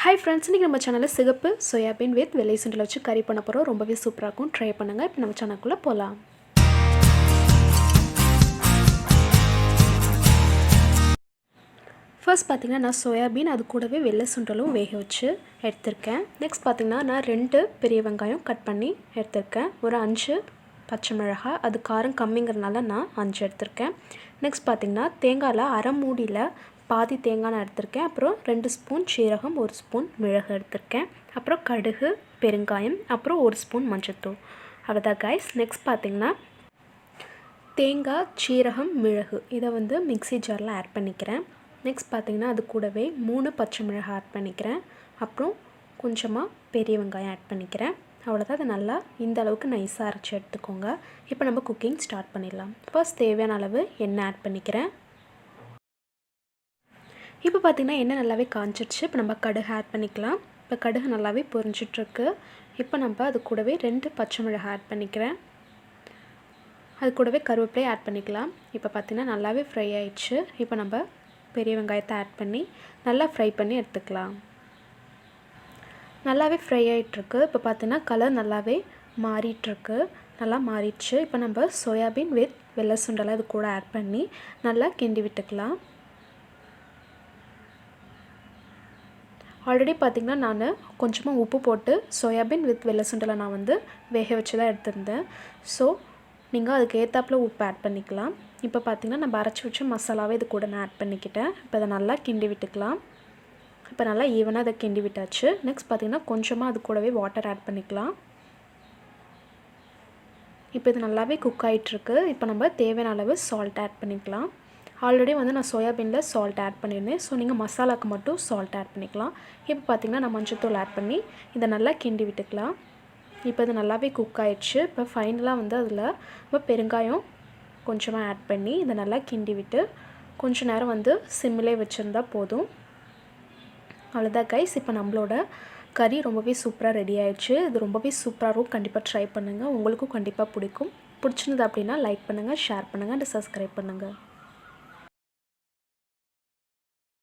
Hi friends, இன்னைக்கு நம்ம சேனல்ல சிகப்பு சோயாபீன் வித் வெள்ளை சுண்டல் வச்சு கறி பண்ண போறோம். ரொம்பவே சூப்பரா இருக்கும். ட்ரை பண்ணுங்க. இப்போ நம்ம சேனலுக்குள்ள போலாம். ஃபர்ஸ்ட் பாத்தீங்கன்னா நான் சோயாபீன் அது கூடவே வெள்ளை சுண்டலும் வேக வச்சு எடுத்துர்க்கேன். நெக்ஸ்ட் பாத்தீங்கன்னா நான் 2 பெரிய வெங்காயம் கட் பண்ணி எடுத்துர்க்கேன். ஒரு 5 பச்சை மிளகாய், அது காரம் கம்மிங்கிறனால நான் 5 எடுத்துர்க்கேன். நெக்ஸ்ட் பாத்தீங்கன்னா தேங்காய்ல அரை மூடியில பாதி தேங்காய் நான் எடுத்துர்க்கேன். அப்புறம் 2 ஸ்பூன் சீரகம், 1 ஸ்பூன் மிளகு எடுத்துர்க்கேன். அப்புறம் கடுகு, பெருங்காயம், அப்புறம் 1 ஸ்பூன் மஞ்சள்தூள். அவ்வளவுதான் गाइस. நெக்ஸ்ட் பாத்தீங்கன்னா தேங்காய், சீரகம், மிளகு இத வந்து மிக்ஸி ஜார்ல ஆட் பண்ணிக்கிறேன். நெக்ஸ்ட் பாத்தீங்கன்னா அது கூடவே 3 பச்சை மிளகாய் ஆட் பண்ணிக்கிறேன். அப்புறம் கொஞ்சமா பெரிய வெங்காயம் ஆட் பண்ணிக்கிறேன். அவ்வளவுதான். அது நல்லா இந்த அளவுக்கு நைஸா அரைச்சு எடுத்துக்கோங்க. இப்போ நம்ம குக்கிங் ஸ்டார்ட் பண்ணிடலாம். ஃபர்ஸ்ட் தேவையான அளவு எண்ணெய் ஆட் பண்ணிக்கிறேன். இப்போ பாத்தீங்கன்னா எண்ணெய் நல்லாவே காஞ்சிடுச்சு. இப்போ நம்ம கடுகு ஆட் பண்ணிக்கலாம். இப்போ கடுகு நல்லாவே பொரிஞ்சிட்டு இருக்கு. இப்போ நம்ம அது கூடவே 2 பச்சை மிளகாய் ஆட் பண்ணிக்கிறேன். அது கூடவே கருவேப்பிலை ஆட் பண்ணிக்கலாம். இப்போ பாத்தீங்கன்னா நல்லாவே ஃப்ரை ஆயிடுச்சு. இப்போ நம்ம பெரிய வெங்காயத்தை ஆட் பண்ணி நல்லா ஃப்ரை பண்ணி எடுத்துக்கலாம். நல்லாவே ஃப்ரை ஆயிட்டு இருக்கு. இப்போ பாத்தீங்கன்னா கலர் நல்லாவே மாறிட்டு இருக்கு. நல்லா மாறிடுச்சு. இப்போ நம்ம சோயாபீன் வித் வெள்ளை சுண்டலை அது கூட ஆட் பண்ணி நல்லா கிண்டி விட்டுக்கலாம். ஆல்ரெடி பாத்தீங்கன்னா நான் கொஞ்சமா உப்பு போட்டு சோயாபீன் வித் வெள்ளை சுண்டலை நான் வந்து வேக வச்சு தான் எடுத்துருந்தேன். ஸோ நீங்கள் அதுக்கு ஏத்தாப்புல உப்பு ஆட் பண்ணிக்கலாம். இப்போ பாத்தீங்கன்னா நம்ம அரைச்சு வச்ச மசாலாவை இது கூட நான் ஆட் பண்ணிக்கிட்டேன். இப்போ அதை நல்லா கிண்டி விட்டுக்கலாம். இப்போ நல்லா ஈவனாக அதை கிண்டி விட்டாச்சு. நெக்ஸ்ட் பாத்தீங்கன்னா கொஞ்சமாக அது கூடவே வாட்டர் ஆட் பண்ணிக்கலாம். இப்போ இது நல்லாவே குக் ஆகிட்டு இருக்கு. இப்போ நம்ம தேவையான அளவு சால்ட் ஆட் பண்ணிக்கலாம். ஆல்ரெடி வந்து நான் சோயாபீனில் சால்ட் ஆட் பண்ணியிருந்தேன். ஸோ நீங்கள் மசாலாவுக்கு மட்டும் சால்ட் ஆட் பண்ணிக்கலாம். இப்போ பார்த்தீங்கன்னா நான் மஞ்சள்தூள் ஆட் பண்ணி இதை நல்லா கிண்டி விட்டுக்கலாம். இப்போ இது நல்லாவே குக் ஆயிடுச்சு. இப்போ ஃபைனலாக வந்து அதில் நம்ம பெருங்காயம் கொஞ்சமாக ஆட் பண்ணி இதை நல்லா கிண்டி விட்டு கொஞ்சம் நேரம் வந்து சிம்மிலே வச்சுருந்தா போதும். அவ்வளோதான் கைஸ். இப்போ நம்மளோட கறி ரொம்பவே சூப்பராக ரெடி ஆயிடுச்சு. இது ரொம்பவே சூப்பராக இருக்கும். கண்டிப்பாக ட்ரை பண்ணுங்கள். உங்களுக்கும் கண்டிப்பாக பிடிக்கும். பிடிச்சிருந்தது அப்படின்னா லைக் பண்ணுங்கள், ஷேர் பண்ணுங்கள் அண்ட் சப்ஸ்கிரைப் பண்ணுங்கள்.